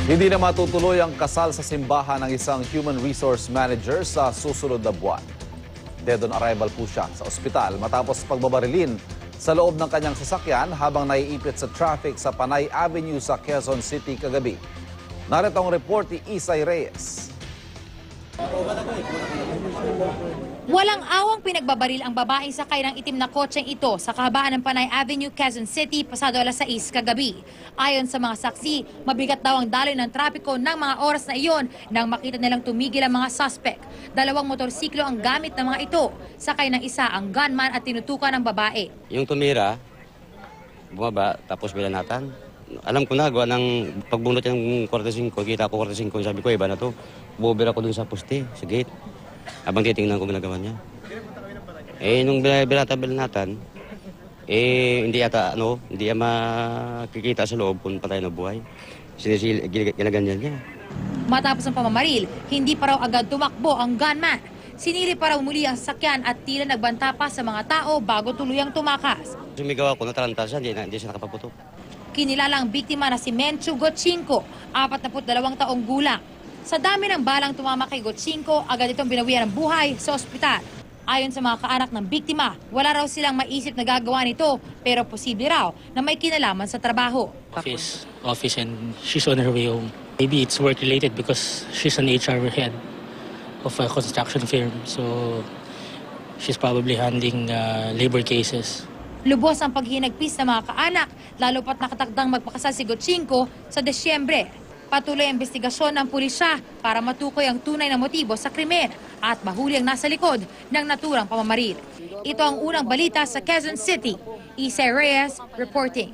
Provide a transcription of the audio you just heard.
Hindi na matutuloy ang kasal sa simbahan ng isang human resource manager sa susunod na buwan. Dead on arrival po siya sa ospital matapos pagbabarilin sa loob ng kanyang sasakyan habang naiipit sa traffic sa Panay Avenue sa Quezon City kagabi. Narito ang report ni Isay Reyes. Walang awang pinagbabaril ang babaeng sakay ng itim na kotseng ito sa kahabaan ng Panay Avenue, Quezon City, pasado alas 6 kagabi. Ayon sa mga saksi, mabigat daw ang daloy ng trapiko ng mga oras na iyon nang makita nilang tumigil ang mga suspect. 2 motorsiklo ang gamit ng mga ito. Sakay ng isa ang gunman at tinutukan ng babae. Yung tumira, bumaba, tapos bilanatan. Alam ko na, gawa ng pagbunot ng 45, kita ko 45, sabi ko, iba na to. Bubira ko dun sa poste, sa gate. Habang titingnan ko ginagawa niya. Nung bilanatan, hindi yata, hindi makikita sa loob kung patay na buhay. Ginaganyan niya. Matapos ang pamamaril, hindi pa raw agad tumakbo ang gunman. Sinili pa raw muli ang sasakyan at tila nagbanta pa sa mga tao bago tuluyang tumakas. Sumigaw ako, nataranta siya, hindi siya nakapaputok. Kinilala ang biktima na si Menchu Gotchinko, 42 taong gulang. Sa dami ng balang tumama kay Gotchinko, agad itong binawian ng buhay sa ospital. Ayon sa mga kaanak ng biktima, wala raw silang maisip na gagawa nito, pero posible raw na may kinalaman sa trabaho. Office and she's on her way home. Maybe it's work related because she's an HR head of a construction firm. So she's probably handling labor cases. Lubos ang paghinagpis ng mga kaanak, lalo pat nakatakdang magpakasal si Gotchinko sa Desyembre. Patuloy ang investigasyon ng pulisya para matukoy ang tunay na motibo sa krimen at mahuli ang nasa likod ng naturang pamamaril. Ito ang unang balita sa Quezon City. Isay Reyes reporting.